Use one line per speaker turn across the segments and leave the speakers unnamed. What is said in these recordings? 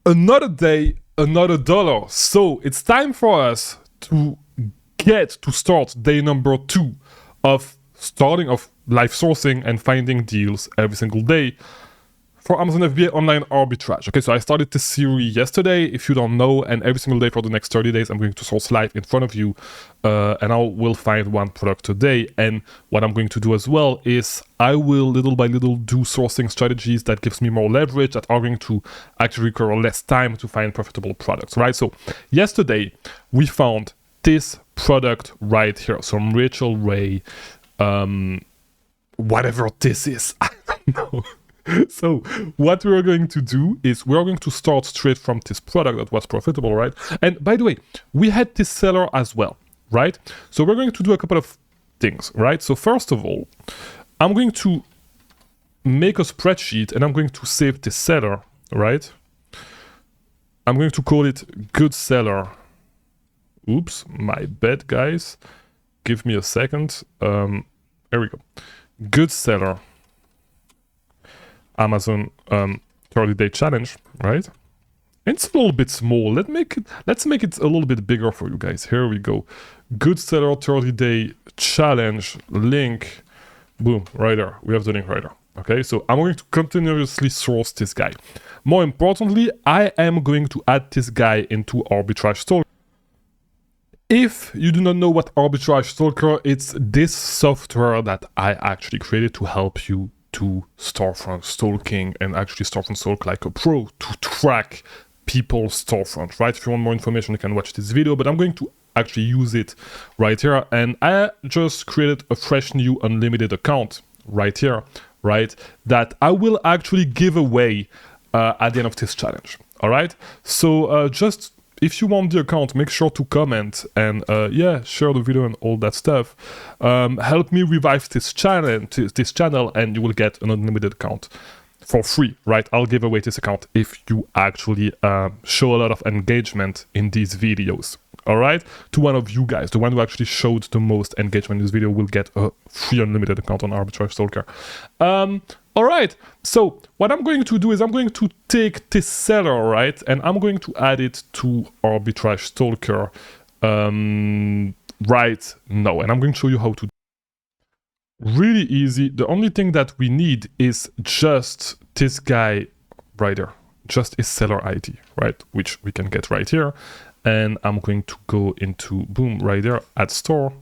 Another day, another dollar. So it's time for us to start day number 2 of starting off live sourcing and finding deals every single day for Amazon FBA online arbitrage. Okay, so I started this series yesterday, if you don't know, and every single day for the next 30 days, I'm going to source live in front of you, and I will find one product today. And what I'm going to do as well is I will little by little do sourcing strategies that gives me more leverage, that are going to actually require less time to find profitable products, right? So yesterday we found this product right here, some Rachel Ray, whatever this is, I don't know. So what we're going to do is we're going to start straight from this product that was profitable, right? And by the way, we had this seller as well, right? So we're going to do a couple of things, right? So first of all, I'm going to make a spreadsheet and I'm going to save this seller, right? I'm going to call it good seller. Oops, my bad, guys. Give me a second. Here we go. Good seller. Amazon 30-day challenge, right? It's a little bit small. Let's make it a little bit bigger for you guys. Here we go. Good seller 30-day challenge link. Boom, right there. We have the link right there. Okay, so I'm going to continuously source this guy. More importantly, I am going to add this guy into Arbitrage Stalker. If you do not know what Arbitrage Stalker, it's this software that I actually created to help you to Storefront stalking and actually Storefront stalk like a pro to track people's storefront, right? If you want more information, you can watch this video, but I'm going to actually use it right here. And I just created a fresh new unlimited account right here, right? That I will actually give away at the end of this challenge, all right? So just if you want the account, make sure to comment and yeah, share the video and all that stuff. Help me revive this channel, and you will get an unlimited account for free, right? I'll give away this account if you actually show a lot of engagement in these videos, all right? To one of you guys, the one who actually showed the most engagement in this video will get a free unlimited account on Arbitrage Stalker. All right, so what I'm going to do is I'm going to take this seller, right, and I'm going to add it to Arbitrage Stalker right now, and I'm going to show you how to do it. Really easy. The only thing that we need is just this guy right there, just his seller ID, right, which we can get right here, and I'm going to go into, boom, right there, add store,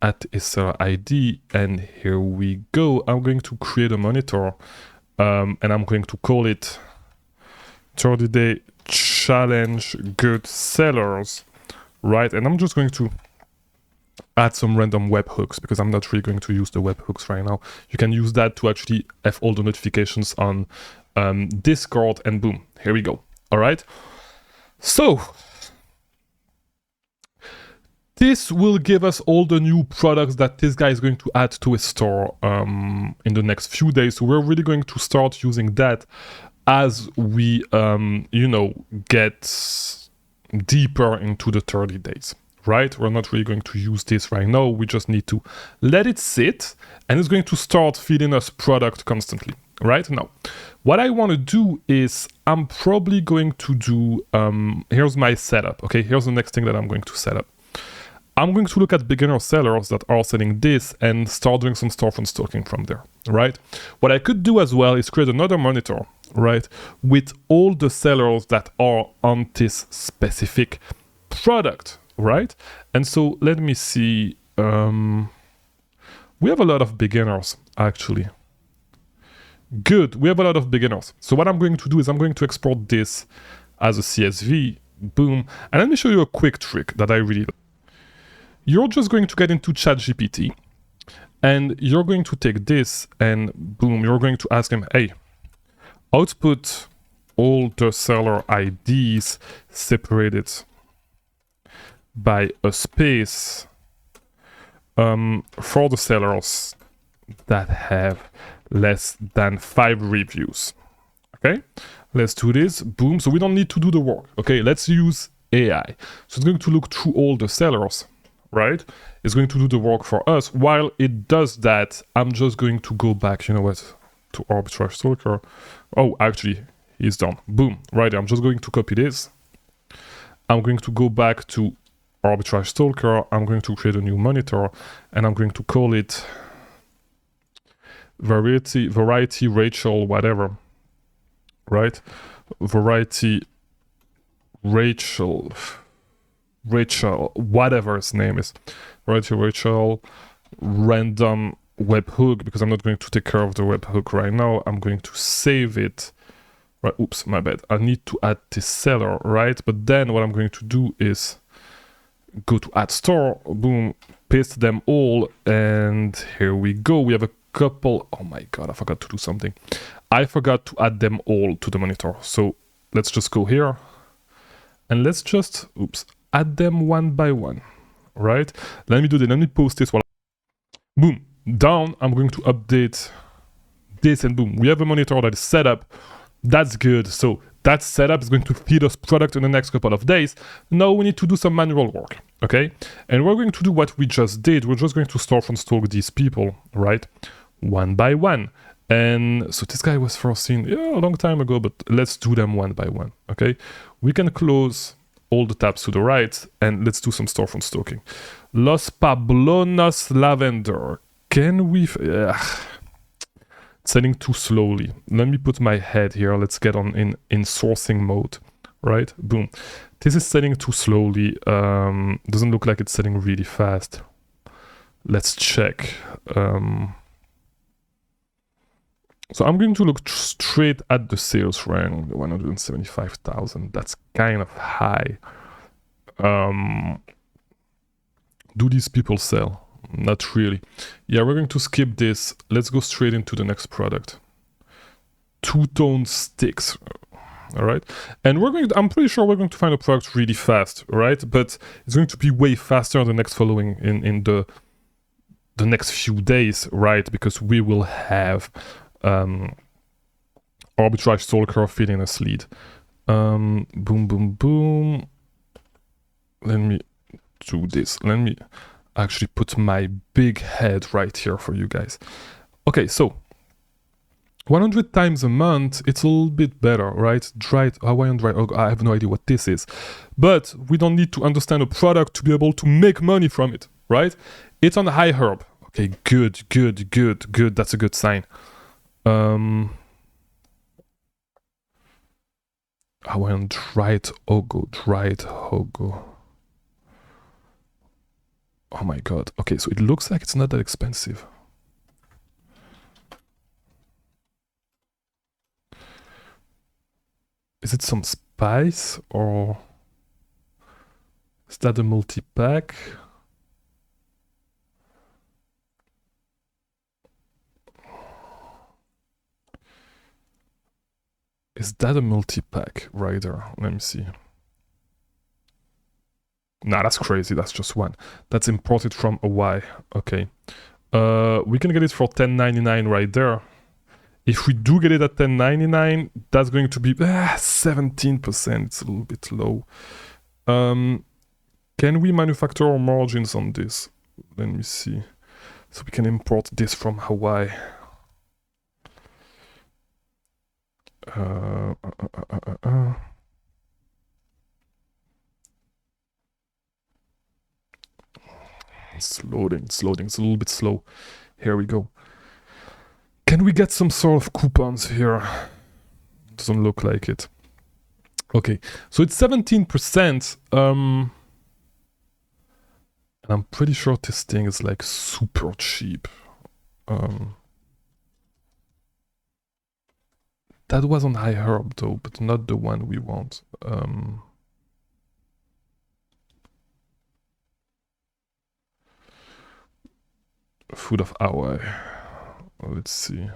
at his seller ID, and here we go. I'm going to create a monitor, and I'm going to call it 30-day challenge good sellers, right? And I'm just going to add some random webhooks because I'm not really going to use the webhooks right now. You can use that to actually have all the notifications on Discord, and boom, here we go. All right. So this will give us all the new products that this guy is going to add to his store in the next few days. So we're really going to start using that as we, you know, get deeper into the 30 days, right? We're not really going to use this right now. We just need to let it sit, and it's going to start feeding us product constantly, right? Now, what I want to do is I'm probably going to do, here's my setup, okay? Here's the next thing that I'm going to set up. I'm going to look at beginner sellers that are selling this and start doing some storefront stalking from there, right? What I could do as well is create another monitor, right, with all the sellers that are on this specific product, right? And so let me see. We have a lot of beginners, actually. Good, we have a lot of beginners. So what I'm going to do is I'm going to export this as a CSV, boom. And let me show you a quick trick that I really like. You're just going to get into ChatGPT, and you're going to take this and boom, you're going to ask him, hey, output all the seller IDs separated by a space for the sellers that have less than 5 reviews. Okay, let's do this, boom. So we don't need to do the work. Okay, let's use AI. So it's going to look through all the sellers, right? It's going to do the work for us. While it does that, I'm just going to go back, you know what, to Arbitrage Stalker. Oh, actually, He's done. Boom, right there. I'm just going to copy this. I'm going to go back to Arbitrage Stalker. I'm going to create a new monitor, and I'm going to call it variety Rachel whatever, right? Variety Rachel whatever his name is. Variety Rachel random webhook, because I'm not going to take care of the webhook right now. I'm going to save it. Right, oops, my bad. I need to add this seller, right? But then what I'm going to do is go to add store, boom, paste them all, and here we go. We have a couple. Oh my god, I forgot to do something. I forgot to add them all to the monitor. So let's just go here and let's just, oops, add them one by one, right? Let me do that. Let me post this while. Boom, down. I'm going to update this, and boom, we have a monitor that is set up. That's good. So that setup is going to feed us product in the next couple of days. Now we need to do some manual work, okay? And we're going to do what we just did. We're just going to Storefront stalk these people, right? One by one. And so this guy was first seen a long time ago, but let's do them one by one, okay? We can close all the tabs to the right, and let's do some Storefront stalking. Los Pablonas Lavender. Can we... Setting too slowly. Let me put my head here. Let's get on in sourcing mode, right? Boom. This is setting too slowly. Doesn't look like it's setting really fast. Let's check. So I'm going to look straight at the sales rank, 175,000. That's kind of high. Do these people sell? Not really. Yeah, we're going to skip this. Let's go straight into the next product. Two-tone sticks. All right. And I'm pretty sure we're going to find a product really fast, right? But it's going to be way faster the next following in the next few days, right? Because we will have Arbitrage Stalker feeding us lead. Boom, boom, boom. Let me do this. Let me actually put my big head right here for you guys. Okay, so 100 times a month, it's a little bit better, right? Dried Hawaiian dry. Oh, I have no idea what this is, but we don't need to understand a product to be able to make money from it, right? It's on high herb. Okay, good. That's a good sign. Hawaiian dried hogo. Oh my god. Okay, so it looks like it's not that expensive. Is it some spice, or is that a multi-pack? Is that a multi-pack right there? Let me see. Nah, that's crazy. That's just one. That's imported from Hawaii. Okay. We can get it for $10.99 right there. If we do get it at $10.99, that's going to be 17%. It's a little bit low. Can we manufacture our margins on this? Let me see. So we can import this from Hawaii. It's loading. It's a little bit slow. Here we go. Can we get some sort of coupons here? Doesn't look like it. Okay, so it's 17%. And I'm pretty sure this thing is like super cheap. That was on high herb though, but not the one we want. Food of Hawaii. Let's see.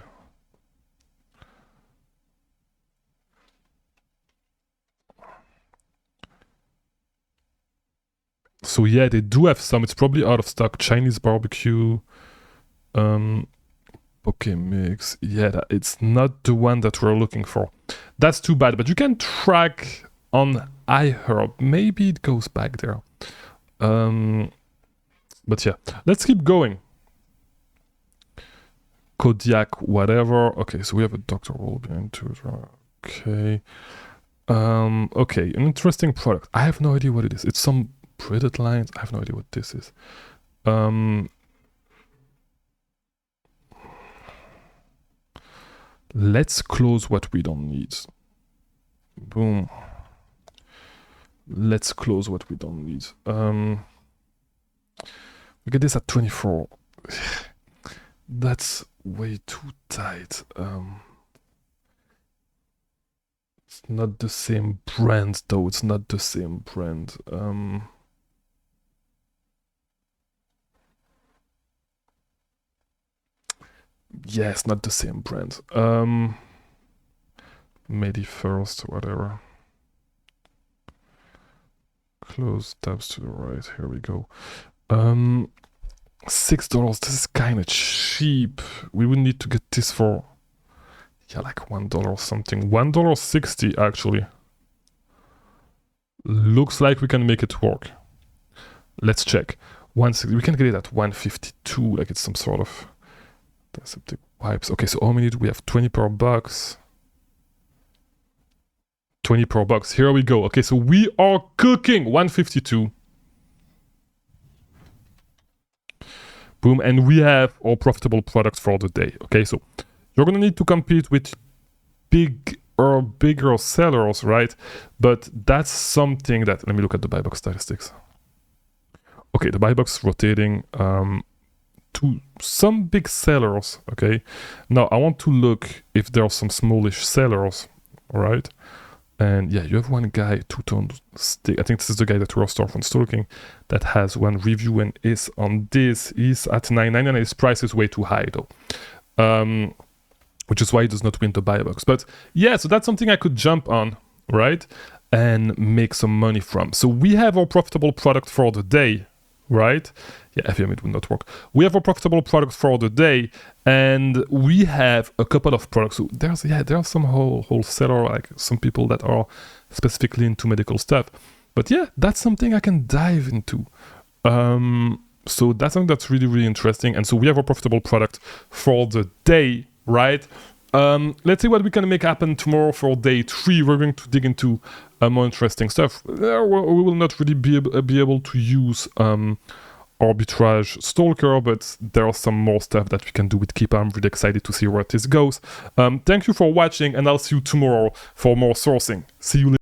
So yeah, they do have some. It's probably out of stock. Chinese barbecue. Poke mix. Yeah, it's not the one that we're looking for. That's too bad. But you can track on iHerb. Maybe it goes back there. But yeah, let's keep going. Kodiak, whatever. Okay, so we have a Dr. Roll behind too. Okay. Okay, an interesting product. I have no idea what it is. It's some printed lines. I have no idea what this is. Let's close what we don't need. Boom. Let's close what we don't need. We get this at 24. That's way too tight. It's not the same brand though. It's not the same brand. Yeah, it's not the same brand. Maybe first, whatever. Close tabs to the right. Here we go. $6. This is kind of cheap. We would need to get this for, yeah, like $1 something. $1.60 actually. Looks like we can make it work. Let's check. We can get it at 152, like it's some sort of aseptic wipes. Okay, so how many do we have? 20 per box. 20 per box. Here we go. Okay, so we are cooking. 152. Boom, and we have our profitable products for the day. Okay, so you're gonna need to compete with bigger sellers, right? But that's something that, let me look at the buy box statistics. Okay, the buy box rotating to some big sellers. Okay, now I want to look if there are some smallish sellers, all right? And yeah, you have one guy, two-tone stick. I think this is the guy that we're Storefront stalking, that has one review and is on this. He's at $9.99 and his price is way too high though. Which is why he does not win the buy box. But yeah, so that's something I could jump on, right? And make some money from. So we have our profitable product for the day, right? Yeah, FVM, it would not work. We have a profitable product for the day, and we have a couple of products. So there are some wholesaler, like some people that are specifically into medical stuff. But yeah, that's something I can dive into. So that's something that's really, really interesting. And so we have a profitable product for the day, right? Let's see what we can make happen tomorrow for day 3. We're going to dig into more interesting stuff. We will not really be able to use Arbitrage Stalker, but there are some more stuff that we can do with Keepa. I'm really excited to see where this goes. Thank you for watching, and I'll see you tomorrow for more sourcing. See you later.